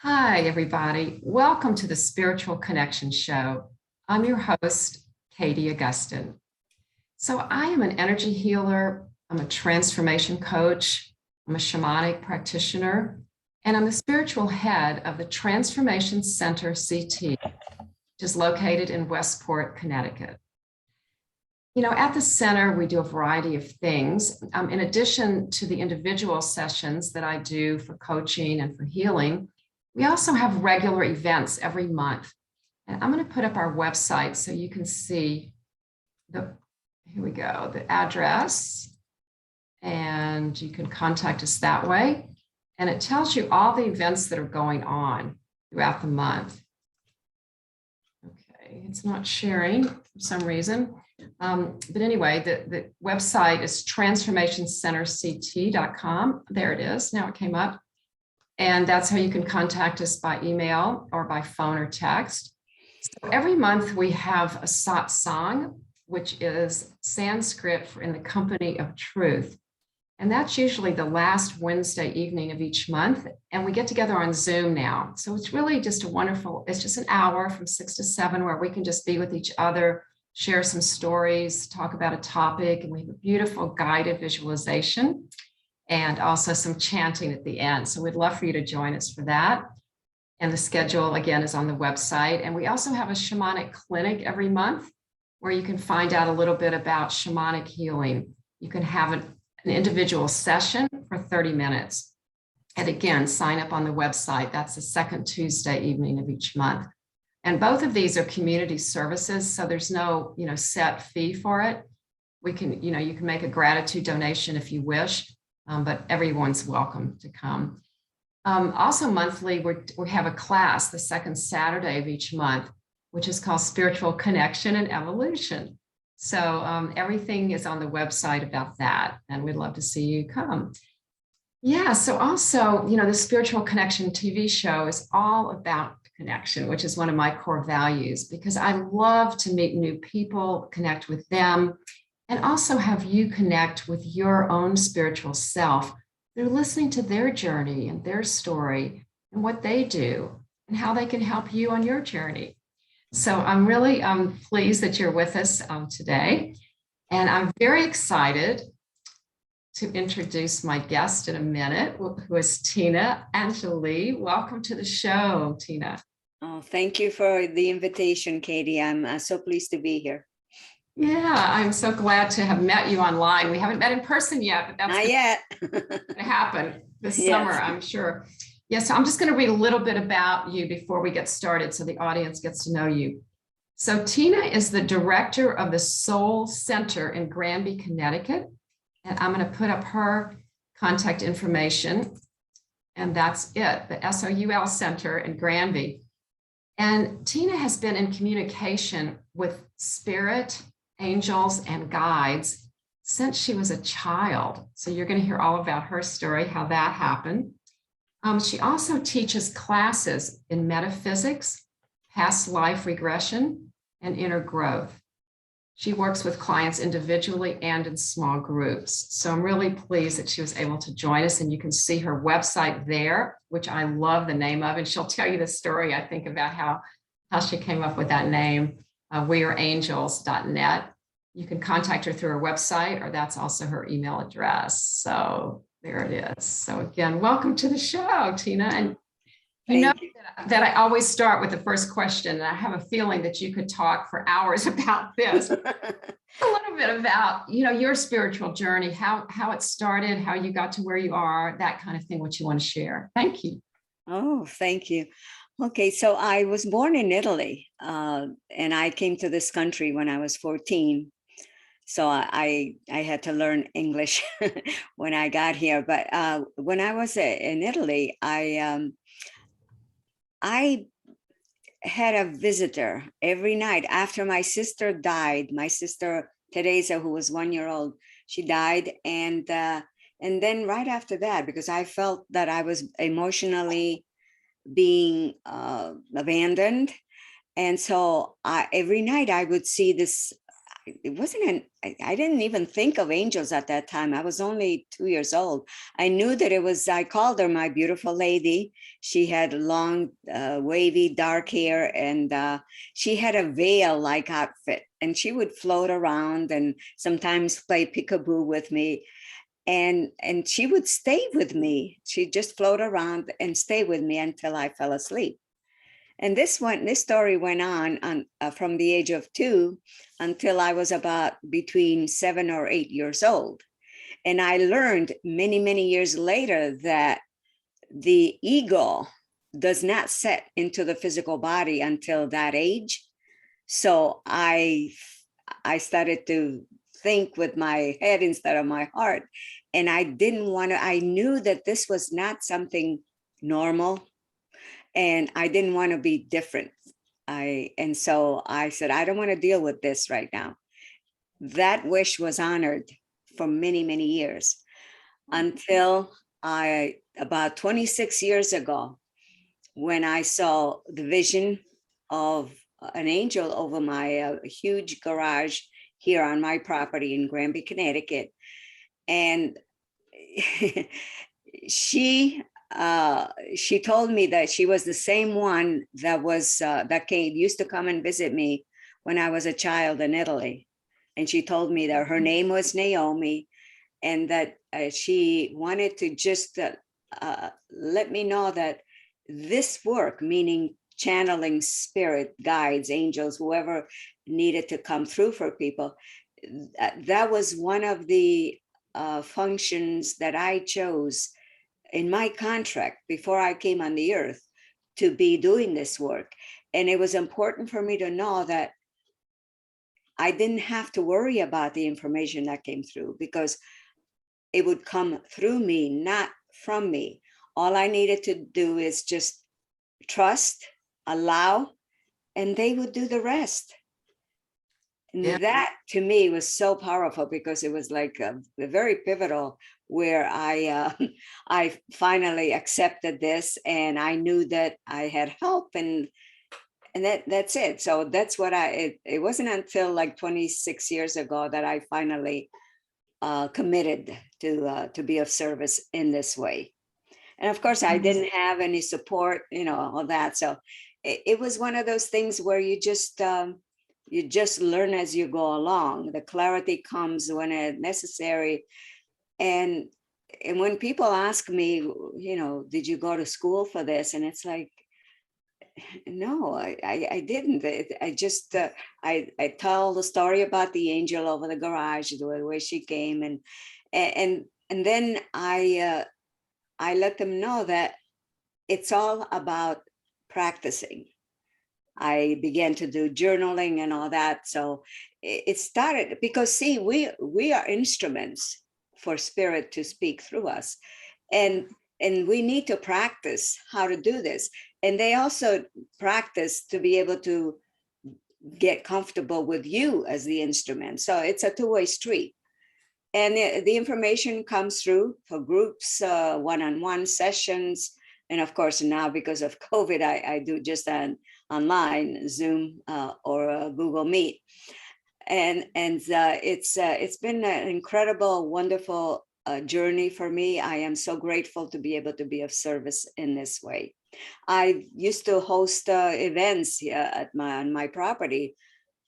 Hi, everybody. Welcome to the Spiritual Connection Show. I'm your host, Katie Augustyn. So, I am an energy healer, I'm a transformation coach, I'm a shamanic practitioner, and I'm the spiritual head of the Transformation Center CT, which is located in Westport, Connecticut. You know, at the center, we do a variety of things. In addition to the individual sessions that I do for coaching and for healing, we also have regular events every month. And I'm going to put up our website so you can see here we go, the address, and you can contact us that way. And it tells you all the events that are going on throughout the month. Okay, it's not sharing for some reason. But anyway, the website is transformationcenterct.com. There it is. Now it came up. And that's how you can contact us by email or by phone or text. So every month we have a satsang, which is Sanskrit for in the company of truth. And that's usually the last Wednesday evening of each month. And we get together on Zoom now. So it's really just it's just an hour from 6 to 7 where we can just be with each other, share some stories, talk about a topic, and we have a beautiful guided visualization and also some chanting at the end. So we'd love for you to join us for that. And the schedule, again, is on the website. And we also have a shamanic clinic every month where you can find out a little bit about shamanic healing. You can have an individual session for 30 minutes. And again, sign up on the website. That's the second Tuesday evening of each month. And both of these are community services, so there's no, set fee for it. You can make a gratitude donation if you wish. But everyone's welcome to come. Also monthly, we have a class the second Saturday of each month, which is called Spiritual Connection and Evolution. So everything is on the website about that, and we'd love to see you come. Yeah, so also, the Spiritual Connection TV show is all about connection, which is one of my core values, because I love to meet new people, connect with them, and also have you connect with your own spiritual self through listening to their journey and their story and what they do and how they can help you on your journey. So I'm really pleased that you're with us today. And I'm very excited to introduce my guest in a minute, who is Tina Angeli. Welcome to the show, Tina. Oh, thank you for the invitation, Katie. I'm so pleased to be here. Yeah, I'm so glad to have met you online. We haven't met in person yet, but that's not yet. Going to happen this summer, I'm sure. Yeah, so I'm just going to read a little bit about you before we get started so the audience gets to know you. So Tina is the director of the Soul Center in Granby, Connecticut. And I'm going to put up her contact information. And that's it, the SOUL Center in Granby. And Tina has been in communication with spirit, angels, and guides since she was a child. So you're going to hear all about her story, how that happened. She also teaches classes in metaphysics, past life regression, and inner growth. She works with clients individually and in small groups. So I'm really pleased that she was able to join us, and you can see her website there, which I love the name of, and she'll tell you the story, I think, about how she came up with that name. weareangels.net. You can contact her through her website, or that's also her email address. So there it is. So again, welcome to the show, Tina. And you know that I always start with the first question, and I have a feeling that you could talk for hours about this. A little bit about, your spiritual journey, how it started, how you got to where you are, that kind of thing, what you want to share. Thank you. Oh, thank you. Okay, so I was born in Italy, and I came to this country when I was 14. So I had to learn English when I got here. But when I was in Italy, I had a visitor every night after my sister died. My sister Teresa, who was 1 year old, she died, and then right after that, because I felt that I was emotionally being abandoned, and so every night I would see this it wasn't I didn't even think of angels at that time. I was only 2 years old. I knew that it was, I called her my beautiful lady. She had long, wavy, dark hair, and she had a veil-like outfit, and she would float around and sometimes play peekaboo with me. And she would stay with me. She'd just float around and stay with me until I fell asleep. And this story went on from the age of 2 until I was about between 7 or 8 years old. And I learned many, many years later that the ego does not set into the physical body until that age. So I started to think with my head instead of my heart. And I didn't want to, I knew that this was not something normal. And I didn't want to be different. And so I said, I don't want to deal with this right now. That wish was honored for many, many years until about 26 years ago, when I saw the vision of an angel over my huge garage here on my property in Granby, Connecticut. And she told me that she was the same one that used to come and visit me when I was a child in Italy. And she told me that her name was Naomi, and that she wanted to just let me know that this work, meaning channeling spirit guides, angels, whoever needed to come through for people, that was one of the functions that I chose in my contract before I came on the earth to be doing this work. And it was important for me to know that I didn't have to worry about the information that came through, because it would come through me, not from me. All I needed to do is just trust, allow, and they would do the rest. And that to me was so powerful, because it was like a very pivotal, where I finally accepted this, and I knew that I had help, and that's it. So that's what it wasn't until like 26 years ago that I finally committed to be of service in this way. And of course, I didn't have any support, all that. So it was one of those things where you just learn as you go along. The clarity comes when it's necessary. And when people ask me, did you go to school for this? And it's like, no, I didn't. I just, I tell the story about the angel over the garage, the way she came. And then I let them know that it's all about practicing. I began to do journaling and all that. So it started because, see, we are instruments for spirit to speak through us. And we need to practice how to do this. And they also practice to be able to get comfortable with you as the instrument. So it's a two-way street. And the information comes through for groups, one-on-one sessions. And of course, now because of COVID, I do just an online Zoom or Google Meet. And it's been an incredible, wonderful journey for me. I am so grateful to be able to be of service in this way. I used to host events on my property.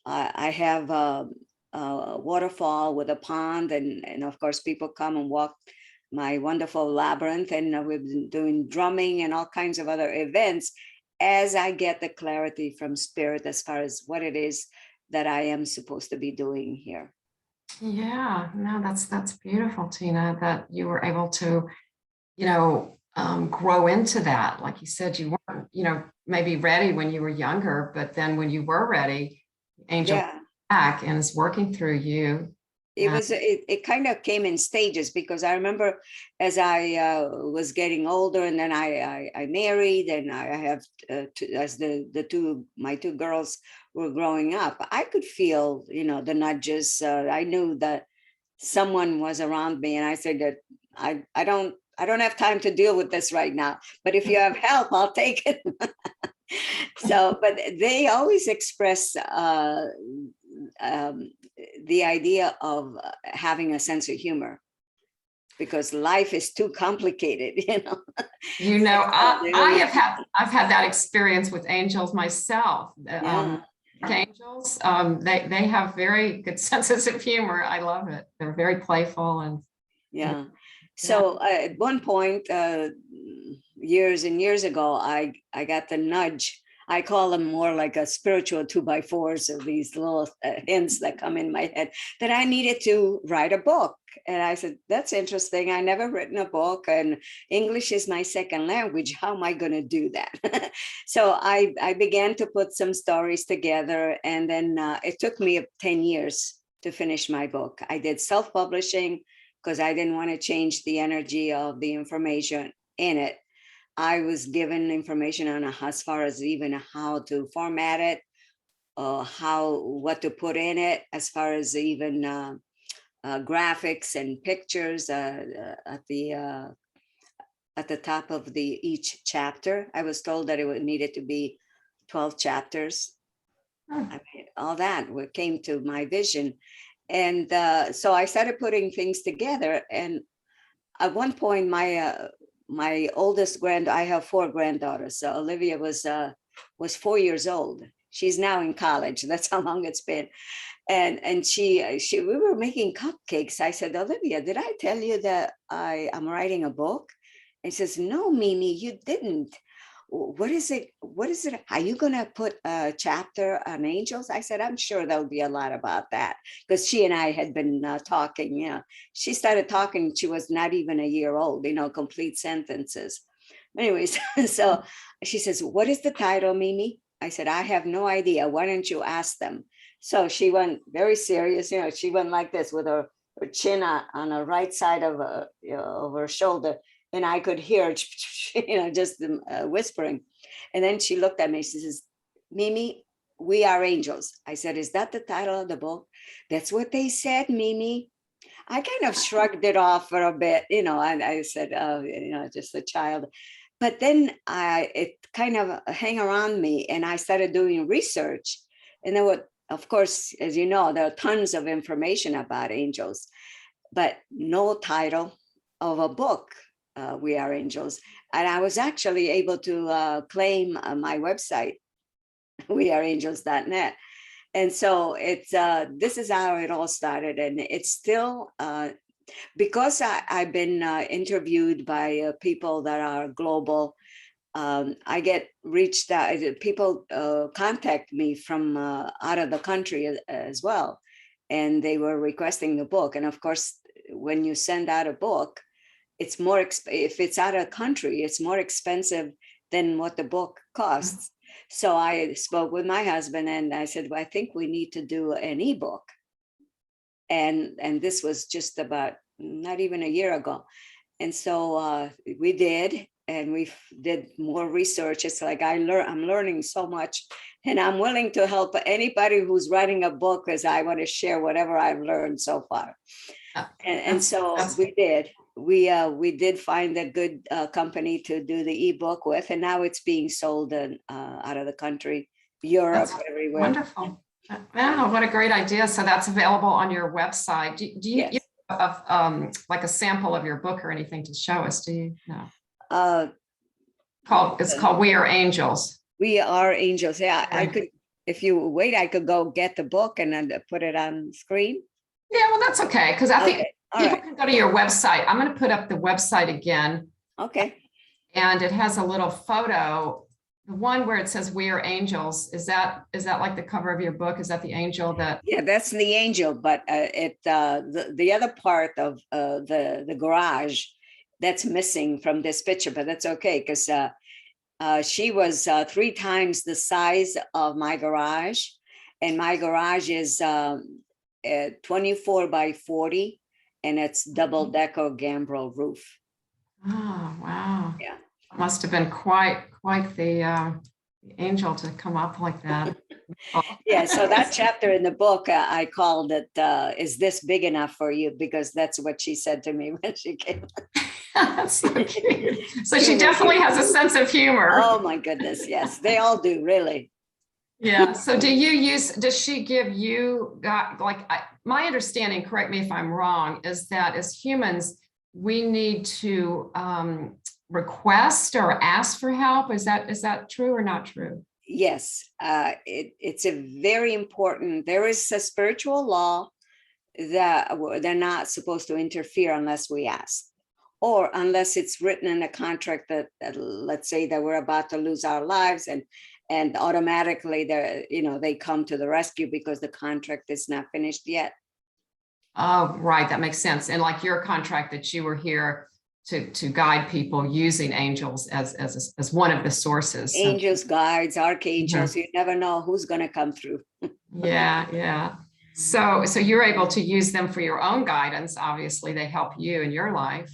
I have a waterfall with a pond, and of course people come and walk my wonderful Labyrinth, and we've been doing drumming and all kinds of other events as I get the clarity from spirit as far as what it is that I am supposed to be doing here. Yeah, no, that's beautiful, Tina, that you were able to, grow into that. Like you said, you weren't, maybe ready when you were younger, but then when you were ready, Angel back and is working through you. It kind of came in stages, because I remember as I was getting older, and then I married, and I have as my two girls were growing up, I could feel the nudges. I knew that someone was around me, and I said that I don't have time to deal with this right now, but if you have help, I'll take it. So, but they always express the idea of having a sense of humor, because life is too complicated, you know. I've had that experience with angels myself. Yeah. Angels, they have very good senses of humor. I love it. They're very playful and Yeah. So at one point, years and years ago, I got the nudge. I call them more like a spiritual 2x4s, or these little hints that come in my head, that I needed to write a book. And I said, that's interesting. I never written a book, and English is my second language. How am I going to do that? So I began to put some stories together, and then it took me 10 years to finish my book. I did self-publishing because I didn't want to change the energy of the information in it. I was given information on as far as even how to format it, what to put in it, as far as even graphics and pictures at the top of each chapter. I was told that it needed to be 12 chapters. I mean, all that came to my vision. And so I started putting things together. And at one point, my oldest I have 4 granddaughters. So Olivia was 4 years old. She's now in college. That's how long it's been. And we were making cupcakes. I said, Olivia, did I tell you that I'm writing a book? And she says, no, Mimi, you didn't. What is it? Are you going to put a chapter on angels? I said, I'm sure there'll be a lot about that, because she and I had been talking. You know, she started talking. She was not even a year old, you know, complete sentences. Anyways, so she says, what is the title, Mimi? I said, I have no idea. Why don't you ask them? So she went very serious. You know, she went like this with her chin on the right side of her shoulder. And I could hear, you know, just whispering. And then she looked at me. She says, Mimi, we are angels. I said, is that the title of the book? That's what they said, Mimi. I kind of shrugged it off for a bit, you know, and I said, oh, you know, just a child. But then it kind of hang around me, and I started doing research. And then of course, as you know, there are tons of information about angels, but no title of a book. We Are Angels. And I was actually able to claim my website, weareangels.net. And so this is how it all started. And it's still, because I've been interviewed by people that are global, I get reached out, people contact me from out of the country as well. And they were requesting the book. And of course, when you send out a book, it's more, if it's out of country, it's more expensive than what the book costs. So I spoke with my husband and I said, well, I think we need to do an ebook. And this was just about not even a year ago. And so we did, and we did more research. It's like I'm learning so much, and I'm willing to help anybody who's writing a book, because I want to share whatever I've learned so far. And so we did. We did find a good company to do the ebook with, and now it's being sold out of the country, Europe, everywhere. Wonderful. Wow, what a great idea. So that's available on your website. Do you, Yes. you have like a sample of your book or anything to show us? Do you? No. It's called We Are Angels. We Are Angels. Yeah, I could, if you wait, I could go get the book and then put it on screen. Yeah, well, that's okay, because I think people right. can go to your website. I'm going to put up the website again. Okay. And it has a little photo. The one where it says We Are Angels, is that like the cover of your book? Is that the angel that? Yeah, that's the angel, but the other part of the garage, that's missing from this picture, but that's okay, because she was 3 times the size of my garage, and my garage is 24 by 40, and it's double-decker gambrel roof. Oh, wow. Yeah. Must have been quite the angel to come up like that. Yeah, so that chapter in the book, I called it, Is This Big Enough for You? Because that's what she said to me when she came. That's so cute. So she definitely has a sense of humor. Oh my goodness, yes, they all do, really. Yeah. So does she give you, my understanding, correct me if I'm wrong, is that as humans, we need to request or ask for help. Is that true or not true? Yes, it's a very important. There is a spiritual law that they're not supposed to interfere unless we ask, or unless it's written in a contract that let's say that we're about to lose our lives, and automatically they come to the rescue because the contract is not finished yet. Oh, right. That makes sense. And like your contract that you were here to guide people using angels as one of the sources. So, Angels, guides, mhm. archangels, you never know who's going to come through. Yeah, yeah. So you're able to use them for your own guidance. Obviously, they help you in your life,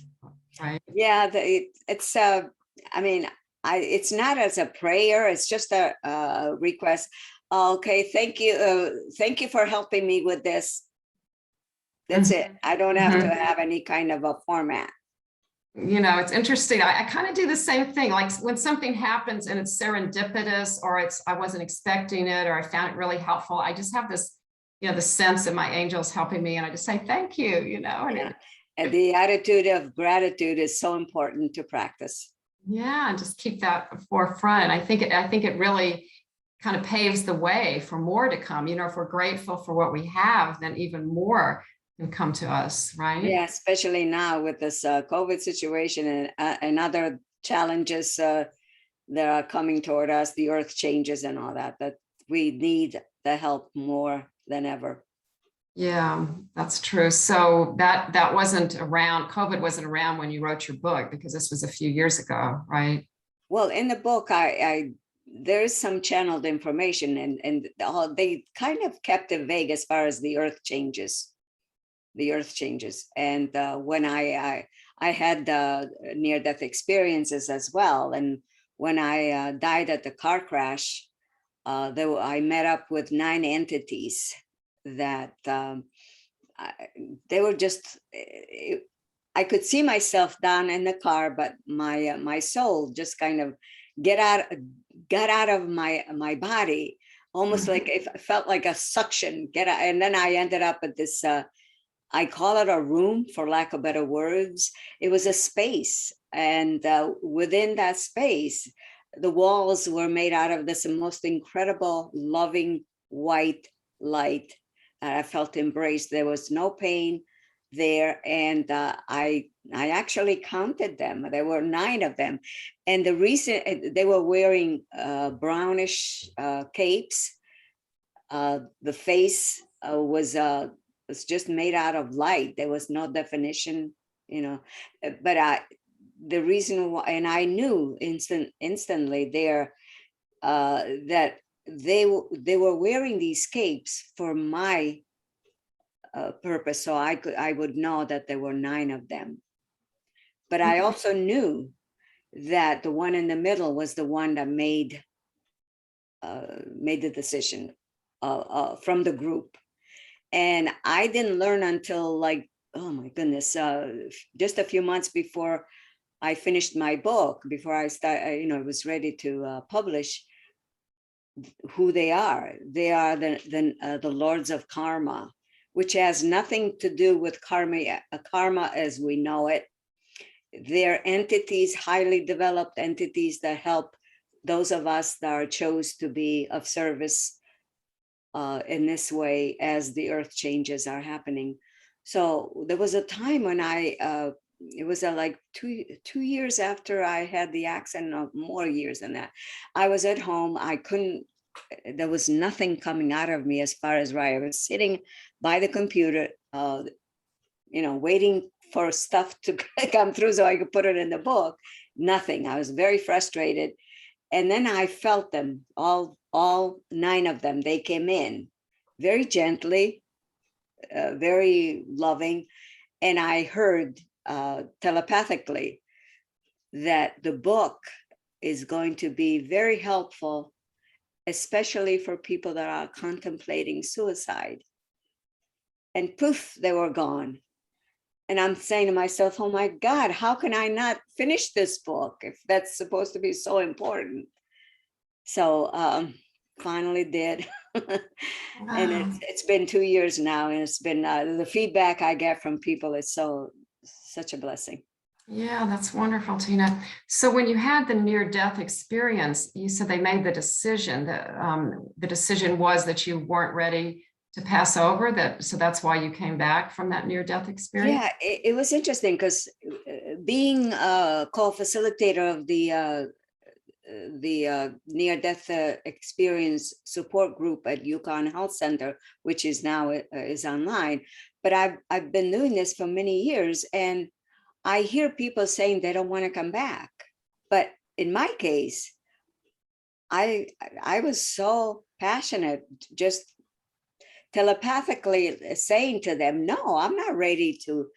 right? Yeah, it's I mean, it's not as a prayer, it's just a request. Okay, thank you for helping me with this. That's it. I don't have to Mhm. have any kind of a format. It's interesting. I kind of do the same thing. Like when something happens and it's serendipitous, or I wasn't expecting it, or I found it really helpful. I just have this, the sense that my angel's helping me, and I just say thank you. And Yeah. And the attitude of gratitude is so important to practice. yeah, and just keep that forefront. I think it really kind of paves the way for more to come. If we're grateful for what we have, then even more can come to us, right? Yeah, especially now with this COVID situation and other challenges that are coming toward us, the earth changes and all that we need the help more than ever. Yeah, that's true. So that wasn't around, COVID wasn't around when you wrote your book, because this was a few years ago, right? Well, in the book, I there is some channeled information, and they kind of kept it vague as far as the earth changes. The earth changes, and when I had near-death experiences as well, and when I died at the car crash, I met up with 9 entities that I, they were just. I could see myself down in the car, but my soul just kind of get out got out of my body, almost like it felt like a suction get out, and then I ended up at this. I call it a room, for lack of better words. It was a space, and within that space, the walls were made out of this most incredible, loving white light. I felt embraced. There was no pain there, and I actually counted them. There were 9 of them, and the reason they were wearing brownish capes. The face was just made out of light. There was no definition, but the reason why, and I knew instantly there that they were wearing these capes for my purpose, so I would know that there were 9 of them. But I also knew that the one in the middle was the one that made the decision from the group. And I didn't learn until, like, oh my goodness, just a few months before I finished my book, before I was ready to publish, who they are. They are the lords of karma, which has nothing to do with karma as we know it. They're entities, highly developed entities that help those of us that are chose to be of service in this way as the earth changes are happening. So there was a time when it was like two years after I had the accident, or more years than that. I was at home. There was nothing coming out of me as far as right. I was sitting by the computer, waiting for stuff to come through so I could put it in the book. Nothing. I was very frustrated. And then I felt them, all 9 of them. They came in very gently, very loving. And I heard telepathically that the book is going to be very helpful, especially for people that are contemplating suicide. And poof, they were gone. And I'm saying to myself, oh my God, how can I not finish this book if that's supposed to be so important? So finally did. And Wow. it's been 2 years now, and it's been the feedback I get from people is such a blessing. Yeah, that's wonderful, Tina. So when you had the near-death experience, you said they made the decision that the decision was that you weren't ready to pass over that. So that's why you came back from that near-death experience. Yeah, it was interesting because being co-facilitator of the near-death experience support group at UConn Health Center, which is now is online. But I've been doing this for many years, and I hear people saying they don't want to come back. But in my case, I was so passionate, just telepathically saying to them, no, I'm not ready to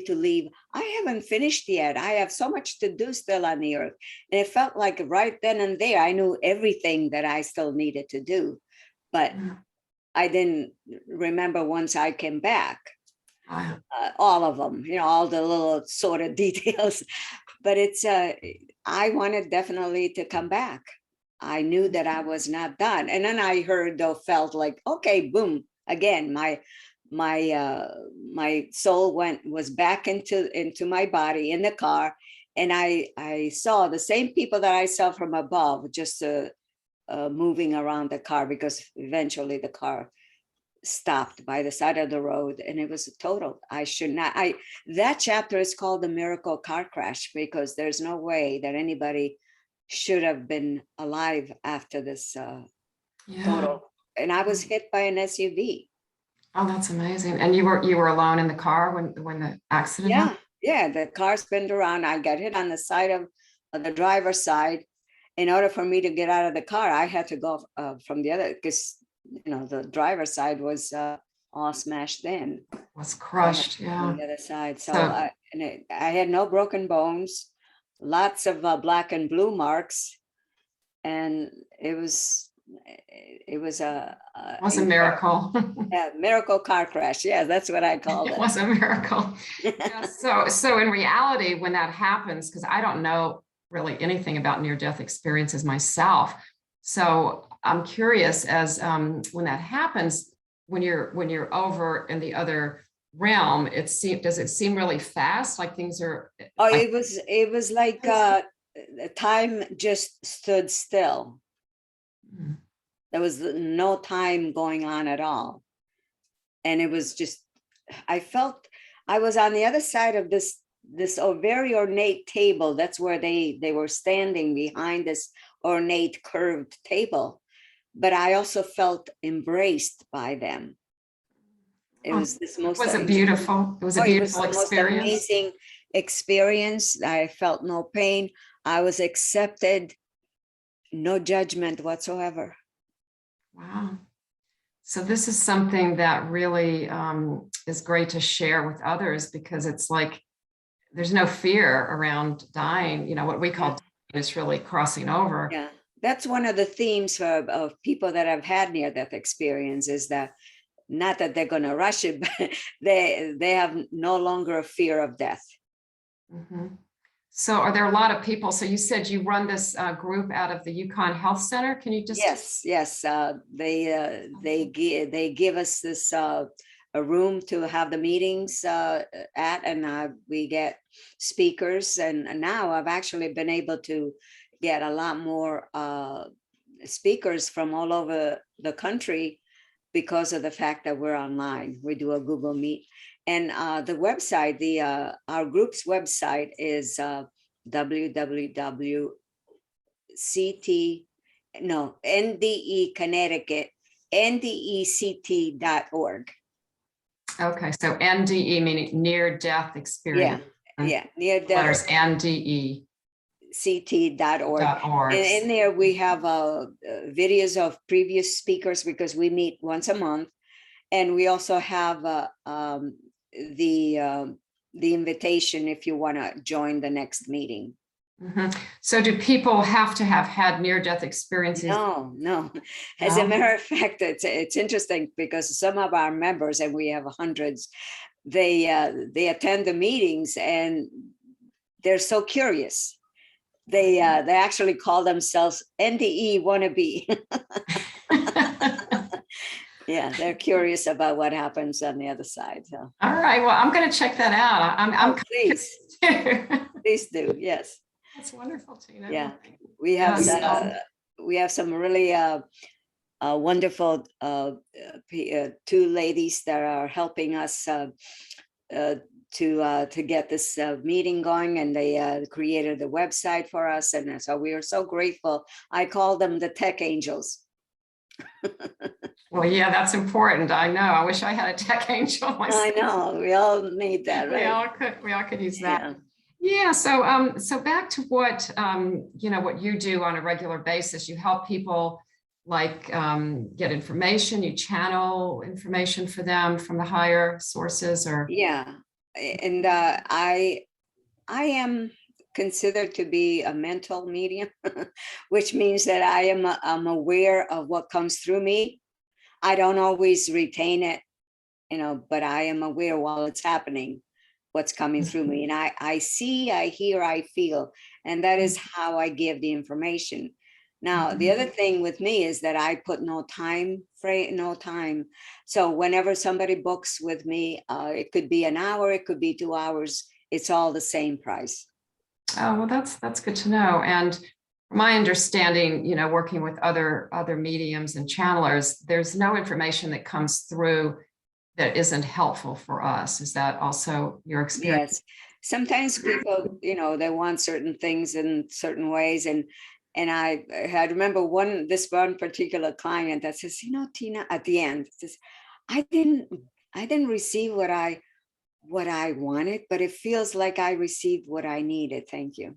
leave. I haven't finished yet. I have so much to do still on the earth. And it felt like right then and there, I knew everything that I still needed to do, but I didn't remember once I came back, all of them, all the little sort of details, but I wanted definitely to come back. I knew that I was not done. And then I heard or felt like, okay, boom, again, my soul was back into my body in the car. And I saw the same people that I saw from above, just moving around the car, because eventually the car stopped by the side of the road, and it was a total, that chapter is called the miracle car crash, because there's no way that anybody should have been alive after this total. And I was hit by an SUV. Oh, that's amazing. And you were alone in the car when the accident happened? Yeah, the car spun around. I got hit on the side of the driver's side. In order for me to get out of the car, I had to go from the other, because the driver's side was all smashed in. Was crushed, yeah. On the other side. So I had no broken bones, lots of black and blue marks, and it was a miracle. Yeah, miracle car crash. Yeah, that's what I called it. It was a miracle. Yeah, so in reality, when that happens, because I don't know really anything about near-death experiences myself, so I'm curious as when that happens, when you're over in the other realm, does it seem really fast? Like things are. Oh, it was like time just stood still. There was no time going on at all. And it was just, I felt I was on the other side of this very ornate table. That's where they were standing, behind this ornate curved table. But I also felt embraced by them. It was this most. Was it beautiful? It was a beautiful experience. Most amazing experience. I felt no pain. I was accepted, no judgment whatsoever. Wow. So this is something that really is great to share with others, because it's like there's no fear around dying. What we call dying is really crossing over. Yeah, that's one of the themes of people that have had near-death experience, is that not that they're going to rush it, but they have no longer a fear of death. Mm-hmm. So are there a lot of people? So you said you run this group out of the UConn Health Center. Can you just? Yes. They give us this a room to have the meetings at, and we get speakers. And now I've actually been able to get a lot more speakers from all over the country, because of the fact that we're online. We do a Google Meet. And the website, our group's website is NDE Connecticut, ndect.org. Okay, so NDE meaning near-death experience. Yeah, near-death. Letters NDE. ct.org. And in there we have videos of previous speakers, because we meet once a month. And we also have the invitation if you want to join the next meeting. Mm-hmm. So do people have to have had near-death experiences? No. As a matter of fact, it's interesting, because some of our members, and we have hundreds, they attend the meetings and they're so curious. They actually call themselves NDE wannabe. Yeah, they're curious about what happens on the other side. So. All right. Well, I'm going to check that out. I'm please, too. please do. Yes. That's wonderful, Tina. Yeah, we have some really wonderful two ladies that are helping us to get this meeting going, and they created the website for us, and so we are so grateful. I call them the tech angels. Well, yeah, that's important. I know. I wish I had a tech angel myself. I know. We all need that, right? We all could use that. Yeah. So back to what what you do on a regular basis. You help people like get information. You channel information for them from the higher sources, or and I am considered to be a mental medium, which means that I'm aware of what comes through me. I don't always retain it, but I am aware while it's happening, what's coming through me. And I see, I hear, I feel, and that is how I give the information. Now, the other thing with me is that I put no time frame, no time. So whenever somebody books with me, it could be an hour, it could be 2 hours. It's all the same price. Oh, well, that's good to know. And my understanding, working with other mediums and channelers, there's no information that comes through that isn't helpful for us. Is that also your experience? Yes. Sometimes people, they want certain things in certain ways. And I remember this one particular client that says, Tina, at the end, says, I didn't receive what I wanted, but it feels like I received what I needed. Thank you.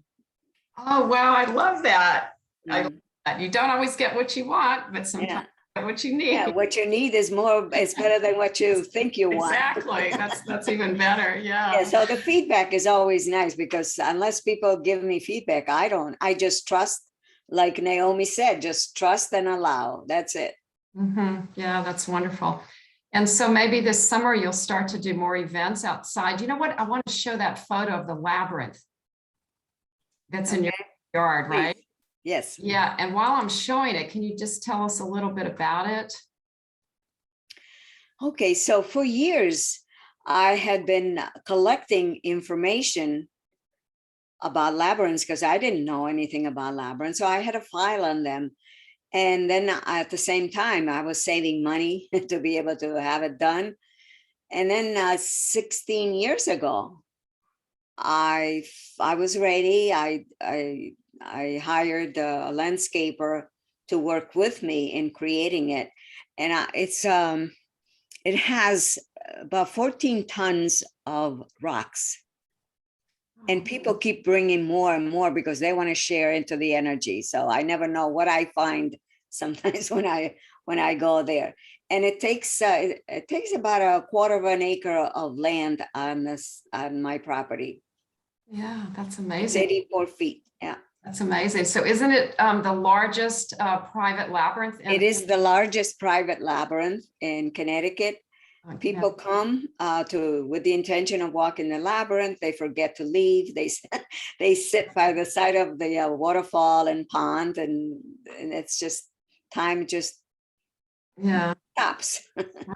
Oh, wow. I love that. I love that. You don't always get what you want, but sometimes you get what you need. Yeah, what you need is better than what you think you want. Exactly. That's even better. Yeah. So the feedback is always nice, because unless people give me feedback, I just trust, like Naomi said, just trust and allow. That's it. Yeah, that's wonderful. And so maybe this summer you'll start to do more events outside. You know what? I want to show that photo of the labyrinth that's in your yard, right? Yes. Yeah. And while I'm showing it, can you just tell us a little bit about it? Okay. So for years, I had been collecting information about labyrinths because I didn't know anything about labyrinths. So I had a file on them. And then at the same time, I was saving money to be able to have it done. And then 16 years ago, I was ready. I hired a landscaper to work with me in creating it. And it has about 14 tons of rocks. And people keep bringing more and more because they want to share into the energy. So I never know what I find sometimes when I go there. And it takes about a quarter of an acre of land on my property. Yeah, that's amazing. It's 84 feet. Yeah. That's amazing. So isn't it the largest private labyrinth? It is the largest private labyrinth in Connecticut. People come with the intention of walking the labyrinth. They forget to leave. They sit by the side of the waterfall and pond, and it's just time just stops.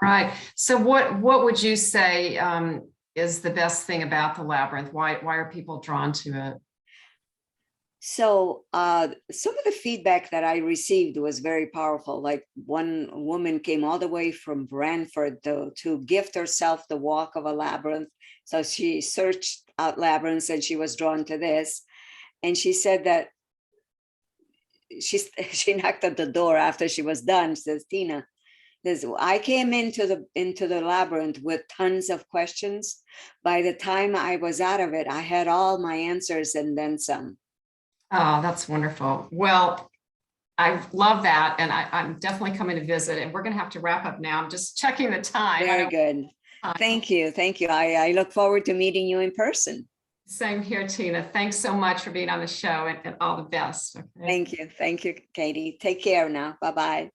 Right. So what would you say is the best thing about the labyrinth? Why are people drawn to it? So some of the feedback that I received was very powerful. Like one woman came all the way from Brantford to gift herself the walk of a labyrinth. So she searched out labyrinths and she was drawn to this. And she said that she knocked at the door after she was done. She says, Tina, I came into the labyrinth with tons of questions. By the time I was out of it, I had all my answers and then some. Oh, that's wonderful. Well, I love that. And I'm definitely coming to visit, and we're going to have to wrap up now. I'm just checking the time. Very good. Thank you. Thank you. I look forward to meeting you in person. Same here, Tina. Thanks so much for being on the show, and all the best. Okay? Thank you. Thank you, Katie. Take care now. Bye-bye.